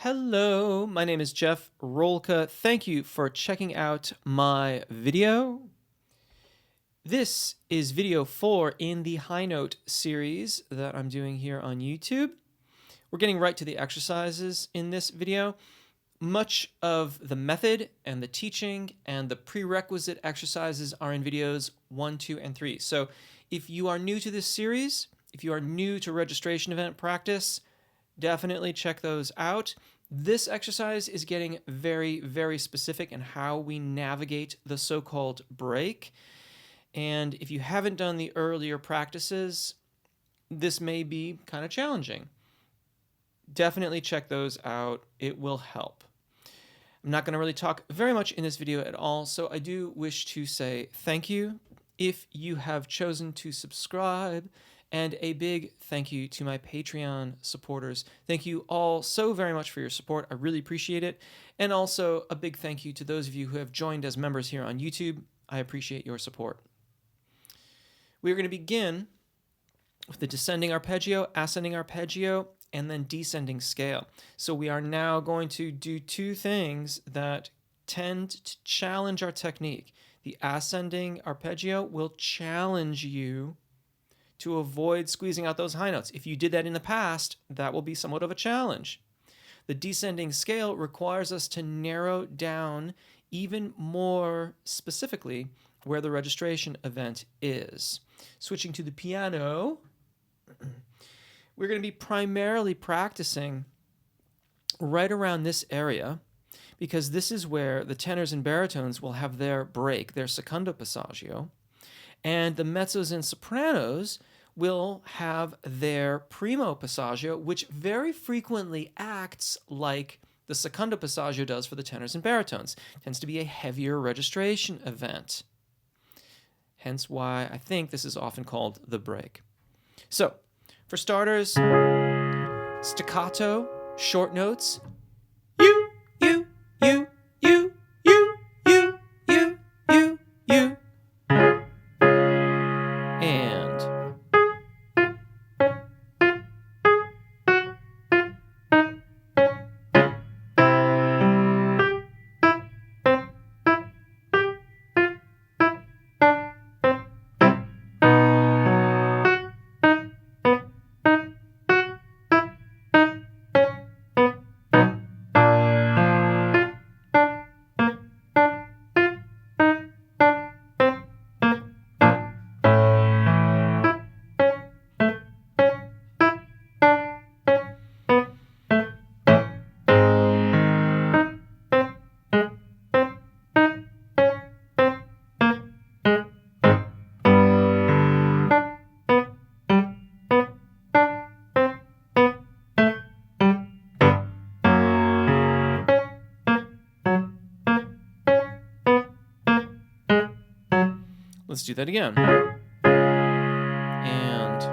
Hello, my name is Jeff Rolka. Thank you for checking out my video. This is video 4 in the High Note series that I'm doing here on YouTube. We're getting right to the exercises in this video. Much of the method and the teaching and the prerequisite exercises are in videos 1, 2, and 3. So if you are new to this series, if you are new to registration event practice, definitely check those out. This exercise is getting very, very specific in how we navigate the so-called break. And if you haven't done the earlier practices, this may be kind of challenging. Definitely check those out. It will help. I'm not going to really talk very much in this video at all, so I do wish to say thank you if you have chosen to subscribe, and a big thank you to my Patreon supporters. Thank you all so very much for your support. I really appreciate it. And also a big thank you to those of you who have joined as members here on YouTube. I appreciate your support. We are going to begin with the descending arpeggio, ascending arpeggio, and then descending scale. So we are now going to do two things that tend to challenge our technique. The ascending arpeggio will challenge you to avoid squeezing out those high notes. If you did that in the past, that will be somewhat of a challenge. The descending scale requires us to narrow down even more specifically where the registration event is. Switching to the piano, we're going to be primarily practicing right around this area because this is where the tenors and baritones will have their break, their secondo passaggio, and the mezzos and sopranos will have their primo passaggio, which very frequently acts like the secondo passaggio does for the tenors and baritones. It tends to be a heavier registration event. Hence why I think this is often called the break. So, for starters, staccato, short notes, you, you, you, you, you, you, you, you, you, and let's do that again. And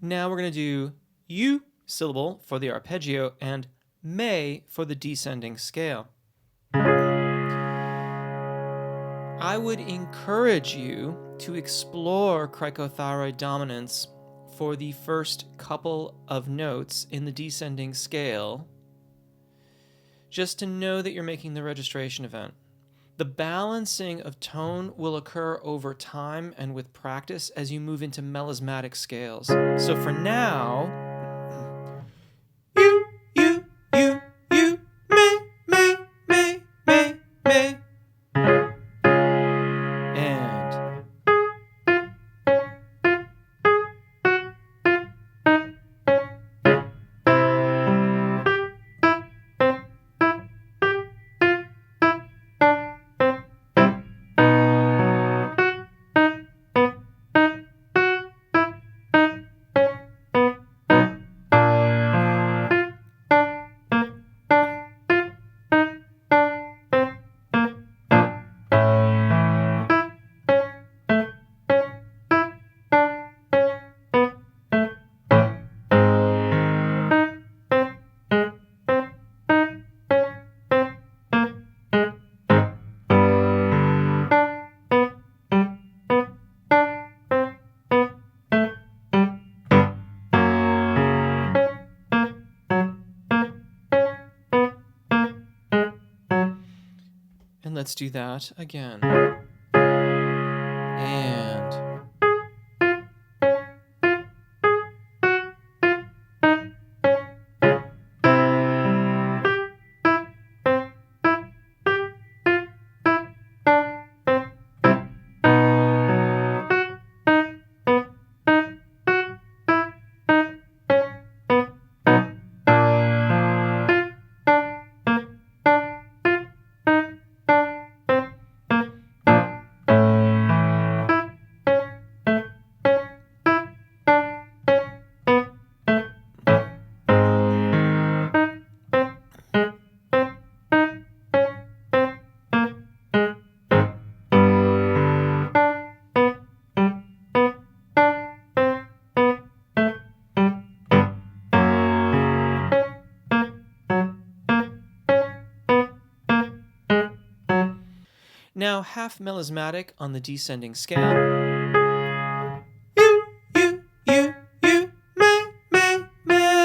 now we're going to do U syllable for the arpeggio and me for the descending scale. I would encourage you to explore cricothyroid dominance for the first couple of notes in the descending scale, just to know that you're making the registration event. The balancing of tone will occur over time and with practice as you move into melismatic scales. So for now, you, me, me, me, me, me. let's do that again. And now half melismatic on the descending scale. You, may.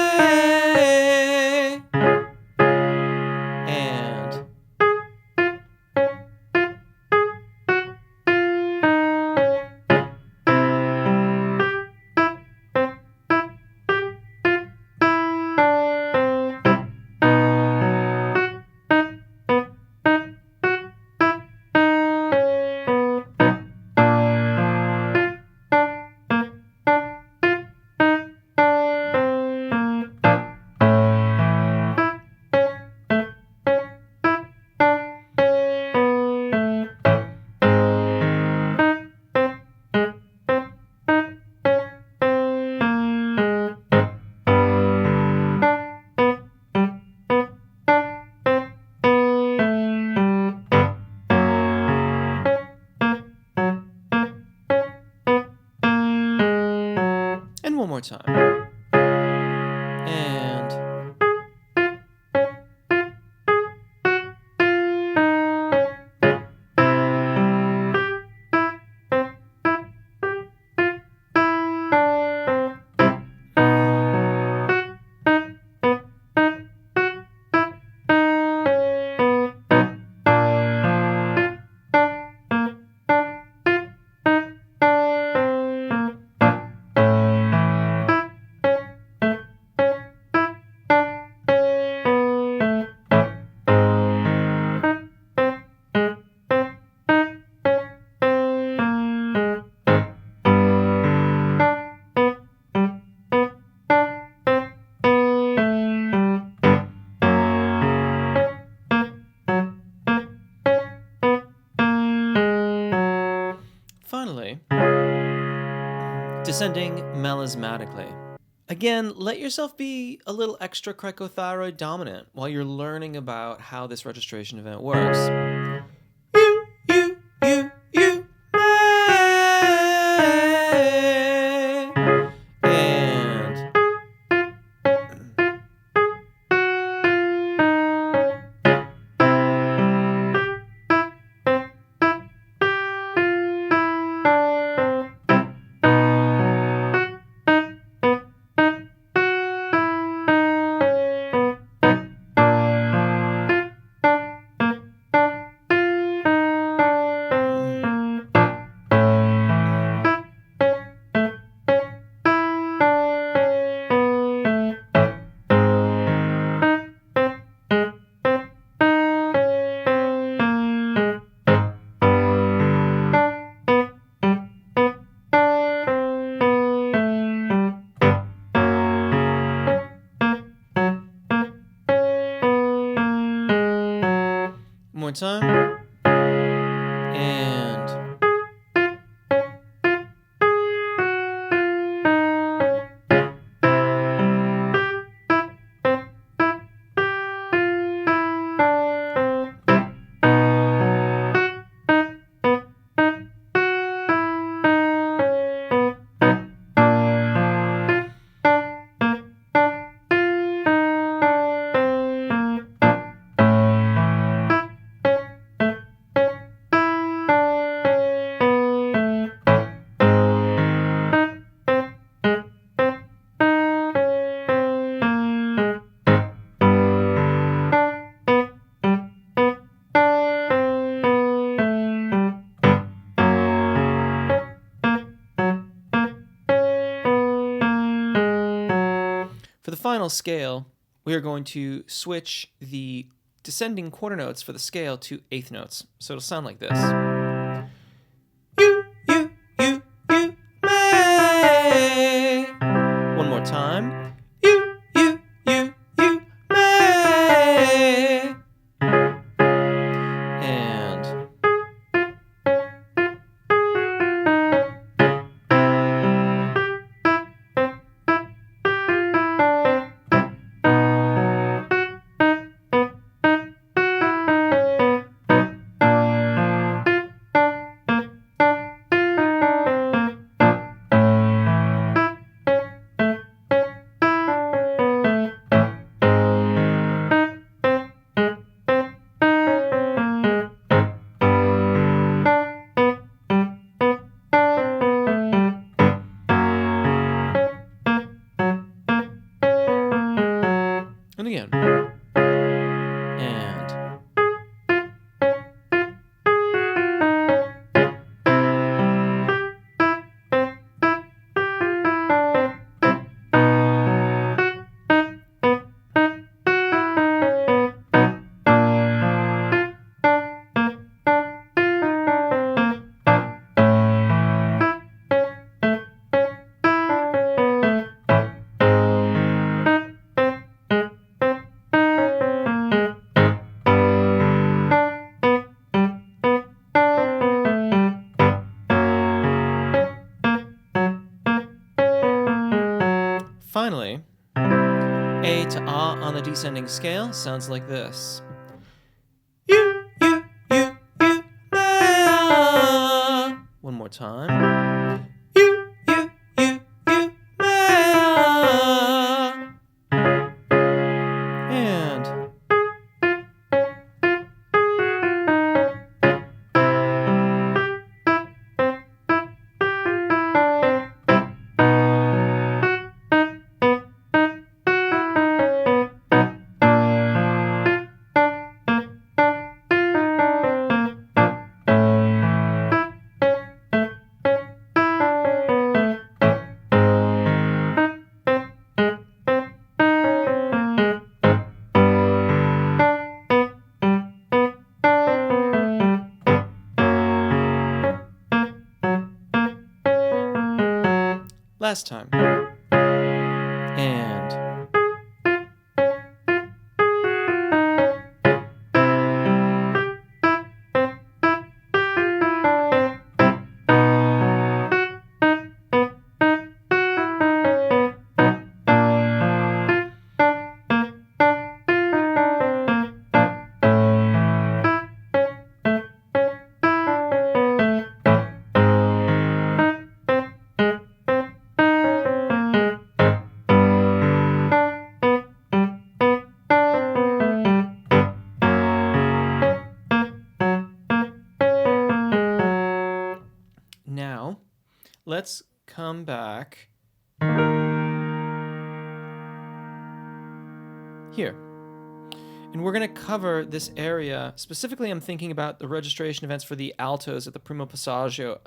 And one more time. And finally, descending melismatically. Again, let yourself be a little extra cricothyroid dominant while you're learning about how this registration event works. You, may. And more time. And final scale, we are going to switch the descending quarter notes for the scale to eighth notes. So it'll sound like this. You, may. One more time. You, may. And again. And finally, A to Ah on the descending scale sounds like this. You, may. One more time. You, may. And last time. And now let's come back here. And we're going to cover this area. Specifically, I'm thinking about the registration events for the altos at the primo passaggio.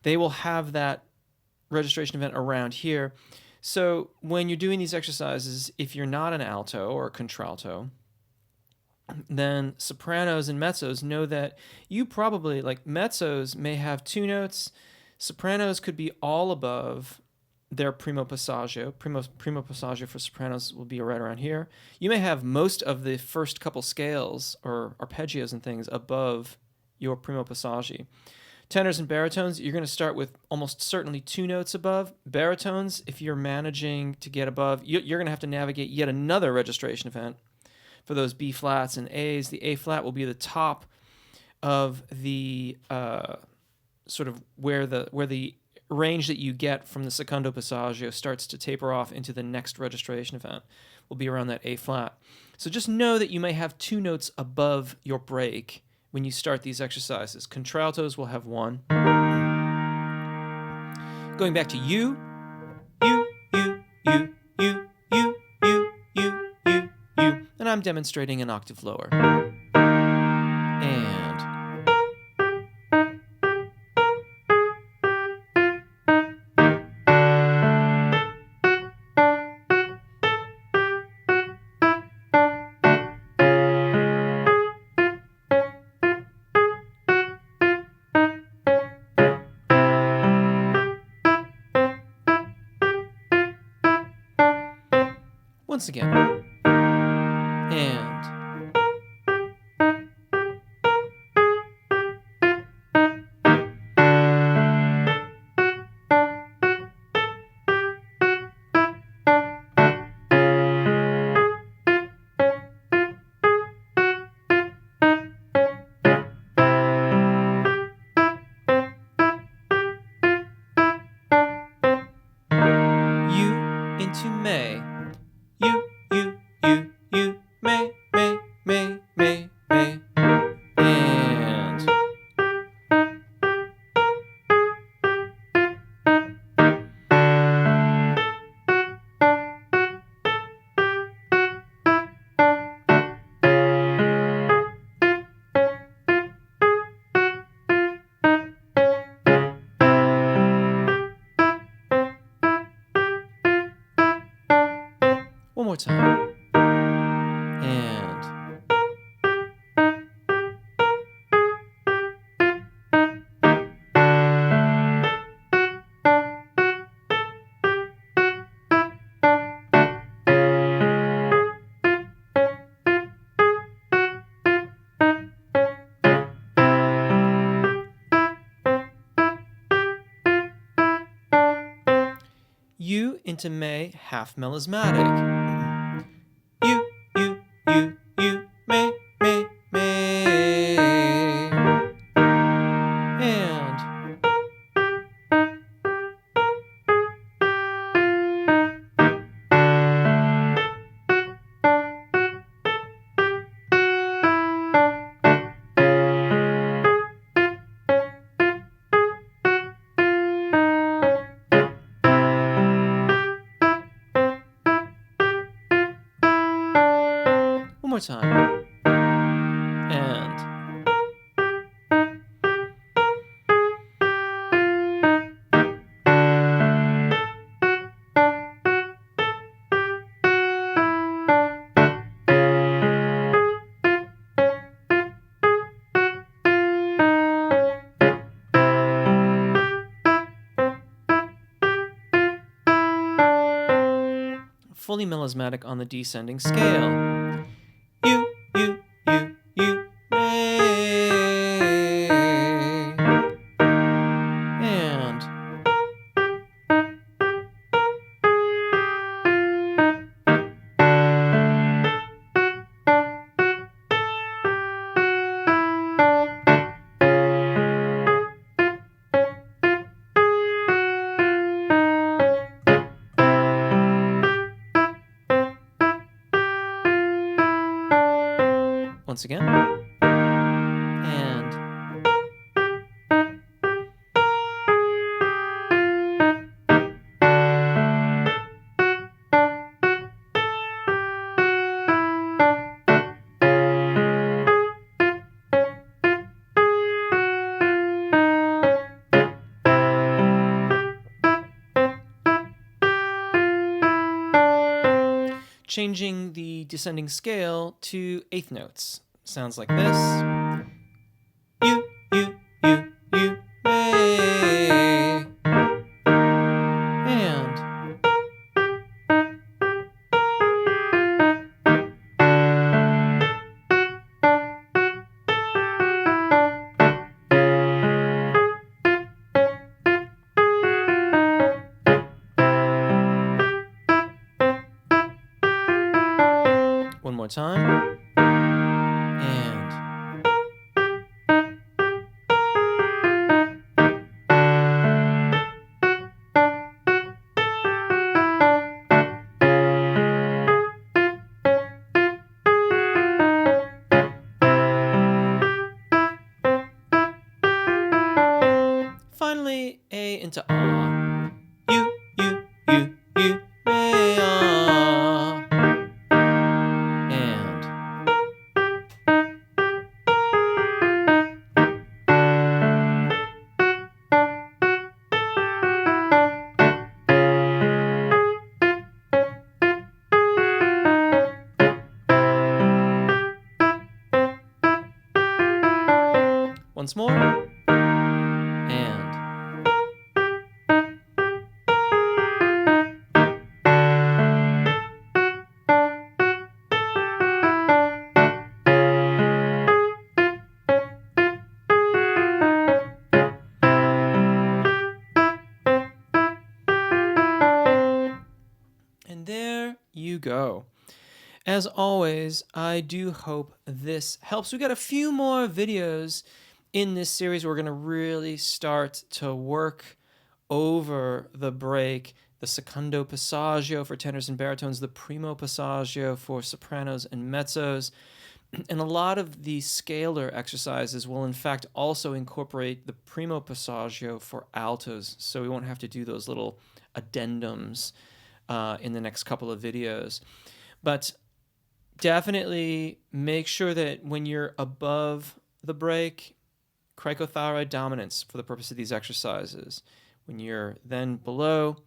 They will have that registration event around here. So when you're doing these exercises, if you're not an alto or a contralto, then sopranos and mezzos know that you probably, like mezzos may have two notes, sopranos could be all above their primo passaggio. Primo passaggio for sopranos will be right around here. You may have most of the first couple scales or arpeggios and things above your primo passaggi. Tenors and baritones, you're going to start with almost certainly two notes above. Baritones, if you're managing to get above, you're going to have to navigate yet another registration event for those B flats and A's. The A flat will be the top of the sort of where the range that you get from the secondo passaggio starts to taper off into the next registration event will be around that A flat. So just know that you may have two notes above your break when you start these exercises. Contraltos will have one. Going back to you, and I'm demonstrating an octave lower. And Once again. And into may. You, may, may. And one more time. And U into may, half melismatic. You, may. And one more time. And fully melismatic on the descending scale. You, may. And once again. And changing the descending scale to eighth notes. Sounds like this. You, may. And one more time. And finally, A into ah. You, may, ah. And once more. And go. As always, I do hope this helps. We got a few more videos in this series. We're going to really start to work over the break, the secondo passaggio for tenors and baritones, the primo passaggio for sopranos and mezzos. And a lot of the scalar exercises will in fact also incorporate the primo passaggio for altos, so we won't have to do those little addendums in the next couple of videos. But definitely make sure that when you're above the break, cricothyroid dominance for the purpose of these exercises. When you're then below,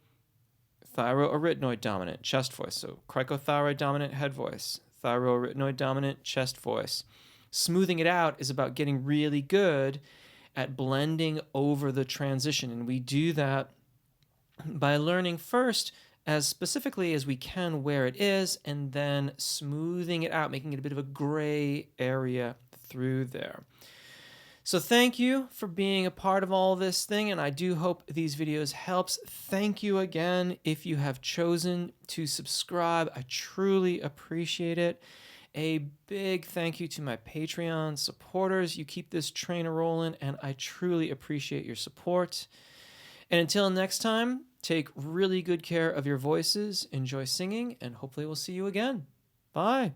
thyroarytenoid dominant chest voice. So cricothyroid dominant head voice, thyroarytenoid dominant chest voice. Smoothing it out is about getting really good at blending over the transition. And we do that by learning first as specifically as we can where it is, and then smoothing it out, making it a bit of a gray area through there. So thank you for being a part of all this thing, and I do hope these videos helps. Thank you again if you have chosen to subscribe. I truly appreciate it. A big thank you to my Patreon supporters. You keep this train a-rolling, and I truly appreciate your support. And until next time, take really good care of your voices, enjoy singing, and hopefully we'll see you again. Bye.